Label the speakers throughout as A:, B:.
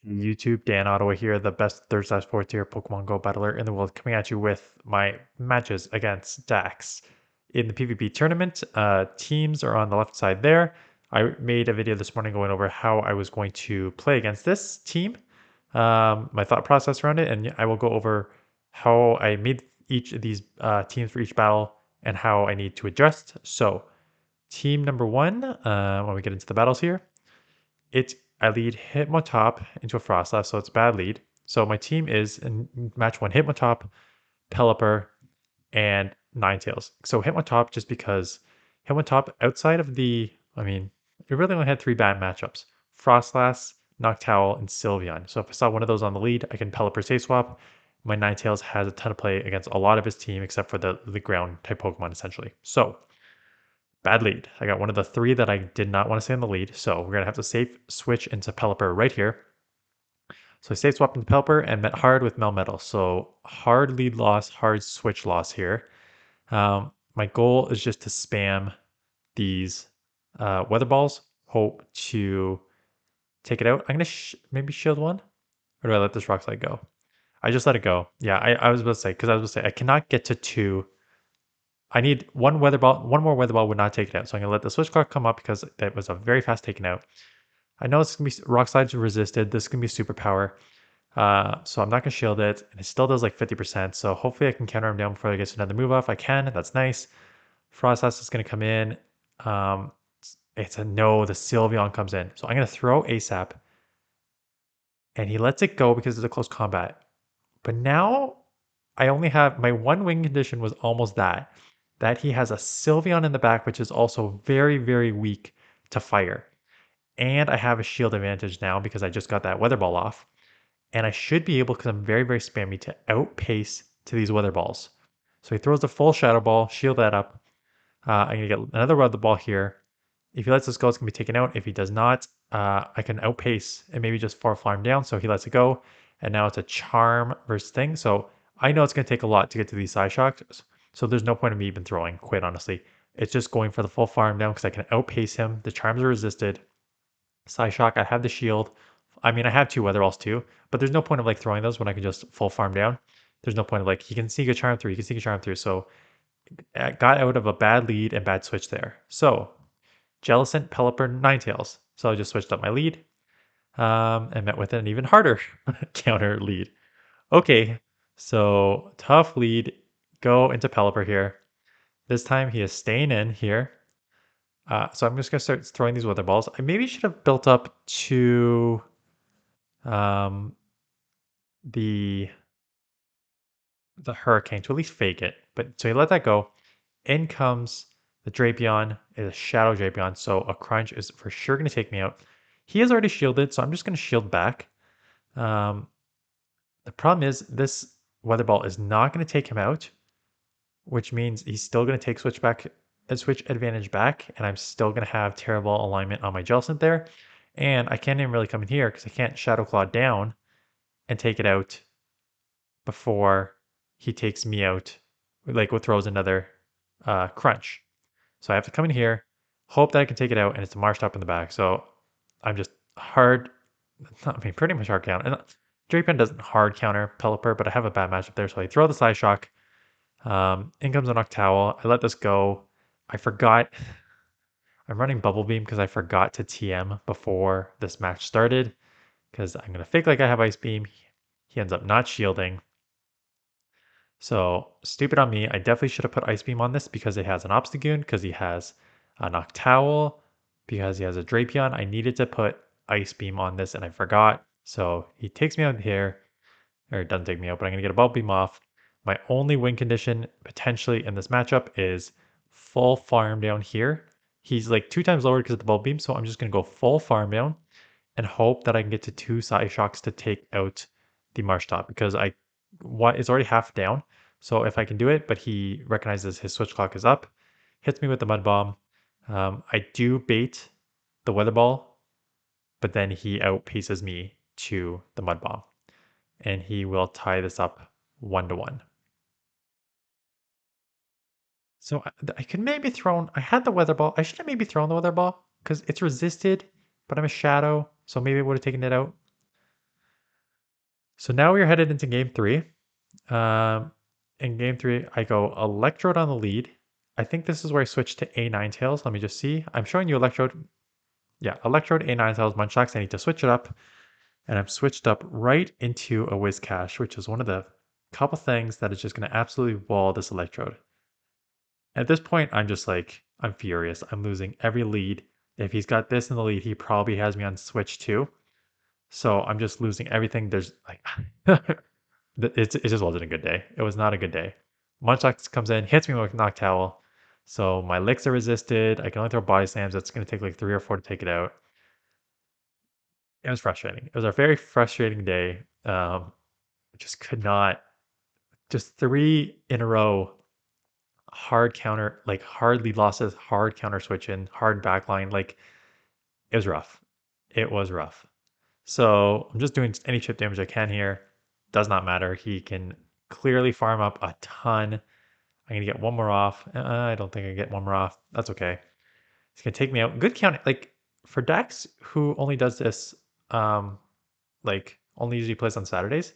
A: YouTube, Dan Ottawa here, the best third slash fourth tier Pokemon Go battler in the world, coming at you with my matches against Dax. In the PvP tournament, teams are on the left side there. I made a video this morning going over how I was going to play against this team, my thought process around it, and I will go over how I made each of these teams for each battle and how I need to adjust. So, team number one, when we get into the battles here, I lead Hitmontop into a Froslass, so it's a bad lead. So my team is in match one Hitmontop, Pelipper, and Ninetales. So Hitmontop just because Hitmontop outside of it really only had three bad matchups. Froslass, Noctowl, and Sylveon. So if I saw one of those on the lead, I can Pelipper Safe Swap. My Ninetales has a ton of play against a lot of his team except for the ground type Pokemon essentially. So bad lead. I got one of the three that I did not want to stay in the lead, so we're going to have to safe switch into Pelipper right here. So I safe swapped into Pelipper and met hard with Melmetal. So hard lead loss, hard switch loss here. My goal is just to spam these weather balls, hope to take it out. I'm going to maybe shield one, or do I let this rock slide go? I just let it go. Yeah, I was about to say, because I was about to say, I cannot get to two. I need one weather ball. One more weather ball would not take it out. So I'm gonna let the switch clock come up because that was a very fast taken out. I know it's gonna be rock slides resisted. This is gonna be superpower. So I'm not gonna shield it, and it still does like 50%. So hopefully I can counter him down before I get to another move off. I can. That's nice. Frostlass is gonna come in. Um, it's a no. The Sylveon comes in. So I'm gonna throw ASAP, and he lets it go because it's a close combat. But now I only have my one wing condition was almost that he has a Sylveon in the back, which is also very, very weak to fire. And I have a shield advantage now because I just got that weather ball off. And I should be able, because I'm very, very spammy, to outpace to these weather balls. So he throws the full shadow ball, shield that up. I'm going to get another weather ball here. If he lets this go, it's going to be taken out. If he does not, I can outpace and maybe just farm down. So he lets it go. And now it's a charm versus thing. So I know it's going to take a lot to get to these side shocks. So there's no point in me even throwing, quite honestly. It's just going for the full farm down because I can outpace him. The charms are resisted. Side shock, I have the shield. I mean, I have two weather balls too, but there's no point of like throwing those when I can just full farm down. There's no point of like, he can sneak a charm through, he can sneak a charm through. So I got out of a bad lead and bad switch there. So Jellicent, Pelipper, Ninetales. So I just switched up my lead and met with an even harder counter lead. Okay, so tough lead. Go into Pelipper here. This time he is staying in here. So I'm just going to start throwing these weather balls. I maybe should have built up to um, the Hurricane to at least fake it. But so he let that go. In comes the Drapion, is a Shadow Drapion, so a Crunch is for sure going to take me out. He is already shielded, so I'm just going to shield back. Um, the problem is this Weather Ball is not going to take him out, which means he's still going to take switch advantage back, and I'm still going to have terrible alignment on my Jellicent there. And I can't even really come in here because I can't Shadow Claw down and take it out before he takes me out, like what throws another crunch. So I have to come in here, hope that I can take it out, and it's a Marshtomp in the back. So I'm just hard, pretty much hard counter. And Drapion doesn't hard counter Pelipper, but I have a bad matchup there, so I throw the Side Shock. In comes a Noctowl. I let this go. I forgot. I'm running Bubble Beam because I forgot to TM before this match started. Because I'm going to fake like I have Ice Beam. He ends up not shielding. So stupid on me. I definitely should have put Ice Beam on this because it has an Obstagoon, because he has a Noctowl, because he has a Drapion. I needed to put Ice Beam on this and I forgot. So he takes me out here, or it doesn't take me out, but I'm going to get a Bubble Beam off. My only win condition potentially in this matchup is full farm down here. He's like 2 times lower because of the Bubble Beam, so I'm just going to go full farm down and hope that I can get to 2 Side Shocks to take out the Marshtomp, because it's already half down. So if I can do it, but he recognizes his switch clock is up, hits me with the Mud Bomb. I do bait the Weather Ball, but then he outpaces me to the Mud Bomb. And he will tie this up 1-1. So I could maybe I had the Weather Ball. I should have maybe thrown the Weather Ball because it's resisted, but I'm a Shadow. So maybe it would have taken it out. So now we're headed into game three. In game three, I go Electrode on the lead. I think this is where I switch to A9 tails. Let me just see. I'm showing you Electrode. Yeah, Electrode, A9 tails, Munchlax. I need to switch it up. And I'm switched up right into a Whiscash, which is one of the couple things that is just going to absolutely wall this Electrode. At this point, I'm just like, I'm furious. I'm losing every lead. If he's got this in the lead, he probably has me on switch too. So I'm just losing everything. There's like, it just wasn't a good day. It was not a good day. Munchlax comes in, hits me with Noctowl. So my licks are resisted. I can only throw body slams. It's going to take like 3 or 4 to take it out. It was frustrating. It was a very frustrating day. Just could not, just 3 in a row hard counter, like hard lead losses, hard counter switch in, hard backline. Like it was rough. It was rough. So I'm just doing any chip damage I can here. Does not matter. He can clearly farm up a ton. I'm gonna get one more off. I don't think I get one more off. That's okay. He's gonna take me out. Good count. Like for Dax, who only does this, like only usually plays on Saturdays,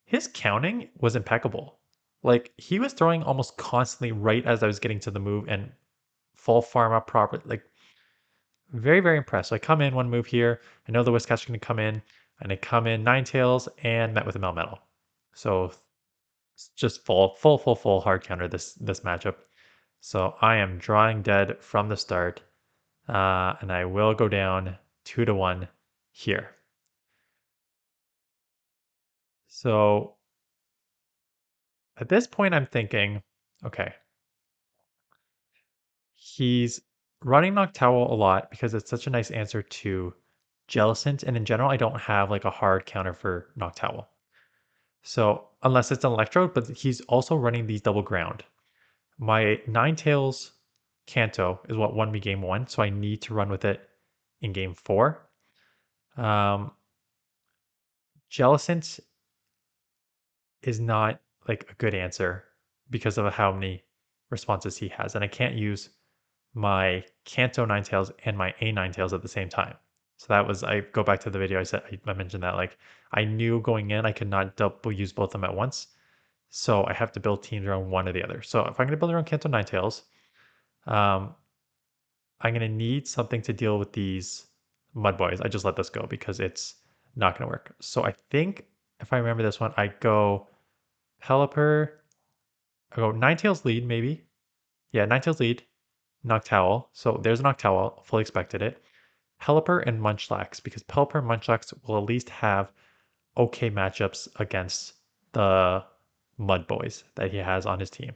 A: his counting was impeccable. Like he was throwing almost constantly right as I was getting to the move and full farm up proper. Like very, very impressed. So I come in one move here. I know the Whiscash is going to come in, and I come in Ninetales and met with a Melmetal. So it's just full hard counter this matchup. So I am drawing dead from the start, and I will go down 2-1 here. So at this point, I'm thinking, okay, he's running Noctowl a lot because it's such a nice answer to Jellicent, and in general, I don't have like a hard counter for Noctowl. So unless it's an Electrode, but he's also running these double ground. My Ninetales Kanto is what won me game one, so I need to run with it in game four. Jellicent is not like a good answer because of how many responses he has, and I can't use my Kanto Ninetales and my A Ninetales at the same time. So that was, I go back to the video I said, I mentioned that like I knew going in I could not double use both of them at once. So I have to build teams around one or the other. So if I'm going to build around Kanto Ninetales, um, I'm going to need something to deal with these Mud Boys. I just let this go because it's not going to work. So I think if I remember this one, I go Pelipper, I go Ninetales lead maybe. Yeah, Ninetales lead, Noctowl. So there's a Noctowl, fully expected it. Pelipper and Munchlax, because Pelipper and Munchlax will at least have okay matchups against the Mud Boys that he has on his team.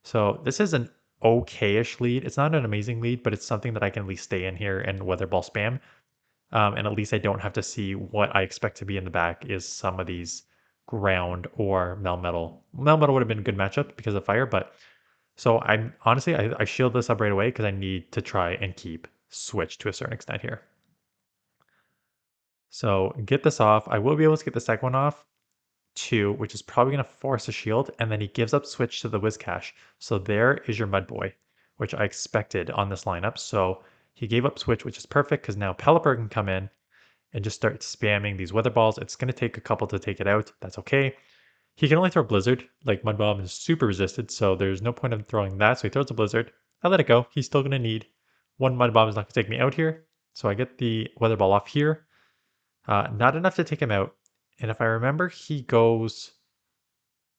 A: So this is an okay-ish lead. It's not an amazing lead, but it's something that I can at least stay in here and weather ball spam. And at least I don't have to see what I expect to be in the back is some of these ground or Melmetal. Melmetal would have been a good matchup because of fire, but so I'm honestly, I shield this up right away because I need to try and keep switch to a certain extent here. So get this off. I will be able to get the second one off, 2, which is probably going to force a shield, and then he gives up switch to the Whiscash. So there is your Mud Boy, which I expected on this lineup. So he gave up switch, which is perfect because now Pelipper can come in and just start spamming these weather balls. It's going to take a couple to take it out. That's okay. He can only throw Blizzard. Like Mud Bomb is super resisted, so there's no point of throwing that. So he throws a Blizzard. I let it go. He's still going to need one Mud Bomb is not going to take me out here. So I get the weather ball off here. Not enough to take him out. And if I remember, he goes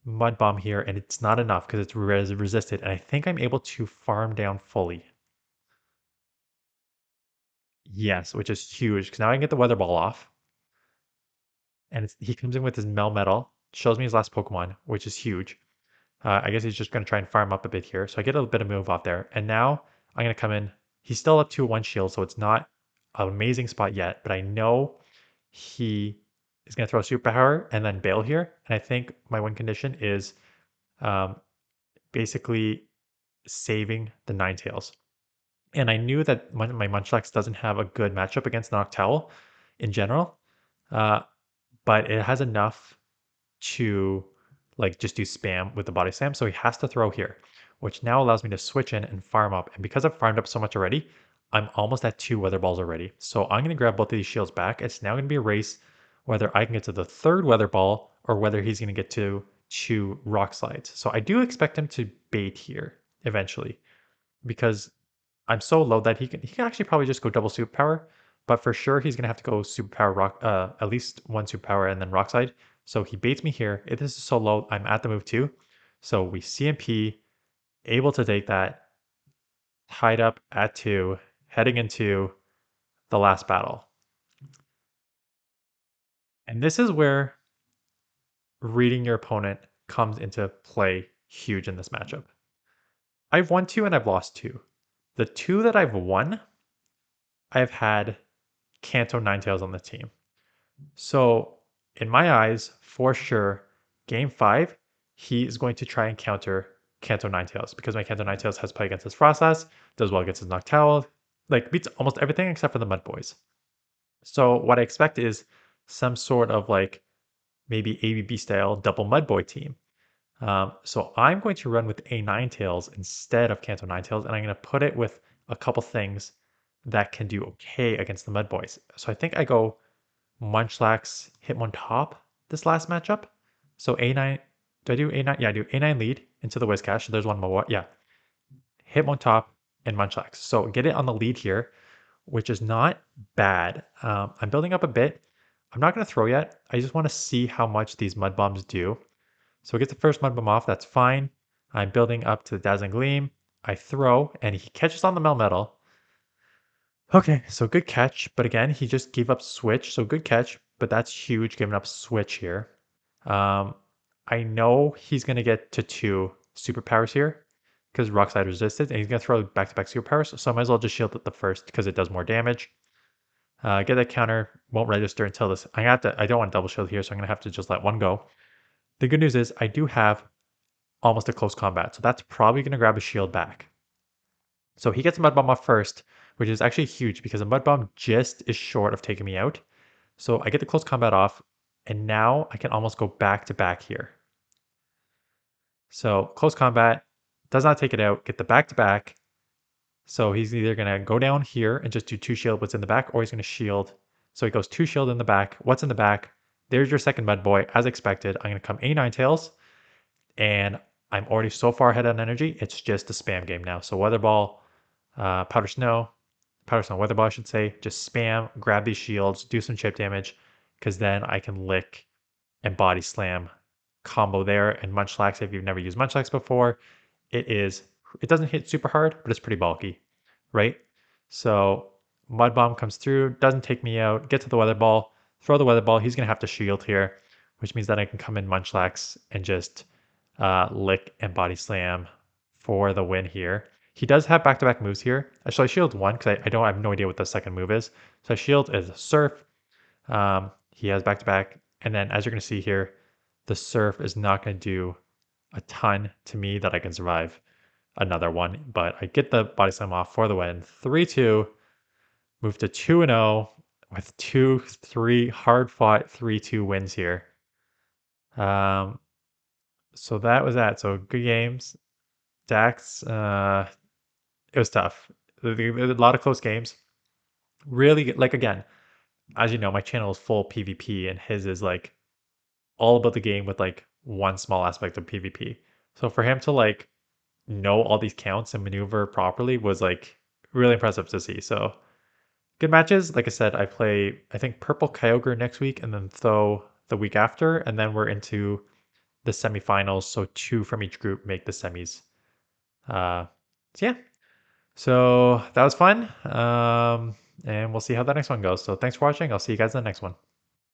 A: Mud Bomb here, and it's not enough because it's resisted. And I think I'm able to farm down fully. Yes, which is huge because now I can get the Weather Ball off. And he comes in with his Melmetal, shows me his last Pokemon, which is huge. I guess he's just going to try and farm up a bit here. So I get a bit of move off there. And now I'm going to come in. He's still up to 1 shield, so it's not an amazing spot yet. But I know he is going to throw a superpower and then bail here. And I think my win condition is um, basically saving the Ninetales. And I knew that my Munchlax doesn't have a good matchup against Noctowl in general, uh, but it has enough to like just do spam with the body slam. So he has to throw here, which now allows me to switch in and farm up. And because I've farmed up so much already, I'm almost at 2 weather balls already. So I'm going to grab both of these shields back. It's now going to be a race whether I can get to the 3rd weather ball or whether he's going to get to rock slides. So I do expect him to bait here eventually because I'm so low that he can actually probably just go double superpower, but for sure he's gonna have to go superpower rock at least one superpower and then rock slide. So he baits me here. If this is so low, I'm at the move too. So we CMP, able to take that, tied up at 2, heading into the last battle. And this is where reading your opponent comes into play huge in this matchup. I've won 2 and I've lost 2. The 2 that I've won, I've had Kanto Ninetales on the team. So, in my eyes, for sure, game 5, he is going to try and counter Kanto Ninetales because my Kanto Ninetales has play against his Frostlass, does well against his Noctowl, like beats almost everything except for the Mud Boys. So, what I expect is some sort of like maybe ABB style double Mud Boy team. So, I'm going to run with a Ninetales instead of Kanto Ninetales, and I'm going to put it with a couple things that can do okay against the Mud Boys. So, I think I go Munchlax Hitmontop this last matchup. So A9, do I do A9? Yeah, I do A9 lead into the Whiscash. There's one more. Yeah, Hitmontop and Munchlax. So get it on the lead here, which is not bad. I'm building up a bit. I'm not going to throw yet. I just want to see how much these Mud Bombs do. So get the first Mud Bomb off. That's fine. I'm building up to the Dazzling Gleam. I throw, and he catches on the Melmetal. Okay, so good catch, but again, he just gave up switch, so good catch, but that's huge, giving up switch here. I know he's going to get to 2 superpowers here because Rock Slide resisted, and he's going to throw back-to-back superpowers, so I might as well just shield it the first because it does more damage. Get that counter, won't register until this. I don't want double shield here, so I'm going to have to just let one go. The good news is I do have almost a close combat, so that's probably going to grab a shield back. So he gets a Mud Bomb off first, which is actually huge because a Mud Bomb just is short of taking me out. So I get the close combat off, and now I can almost go back to back here. So close combat, does not take it out, get the back to back. So he's either going to go down here and just do 2 shield what's in the back, or he's going to shield. So he goes 2 shield in the back. What's in the back? There's your second Mud Boy, as expected. I'm going to come A9 Tails, and I'm already so far ahead on energy, it's just a spam game now. So Weather Ball, Powder Snow, Weather Ball, I should say. Just spam, grab these shields, do some chip damage, because then I can lick and body slam combo there. And Munchlax, if you've never used Munchlax before, it doesn't hit super hard, but it's pretty bulky, right? So Mud Bomb comes through, doesn't take me out, get to the Weather Ball, throw the Weather Ball. He's going to have to shield here, which means that I can come in Munchlax and just lick and body slam for the win here. He does have back-to-back moves here. Actually, I shield one because I have no idea what the second move is. So I shield is Surf. He has back-to-back. And then as you're going to see here, the Surf is not going to do a ton to me that I can survive another one. But I get the body slam off for the win. 3-2. Move to 2-0 with 2-3 hard-fought 3-2 wins here. So that was that. So good games. Dax, it was tough. There a lot of close games. Really, like again, as you know, my channel is full PvP, and his is like all about the game with like one small aspect of PvP. So for him to like know all these counts and maneuver properly was like really impressive to see. So good matches. Like I said, I play I think Purple Kyogre next week, and then Tho the week after, and then we're into the semifinals. So 2 from each group make the semis. So yeah, so that was fun. And we'll see how the next one goes. So thanks for watching. I'll see you guys in the next one.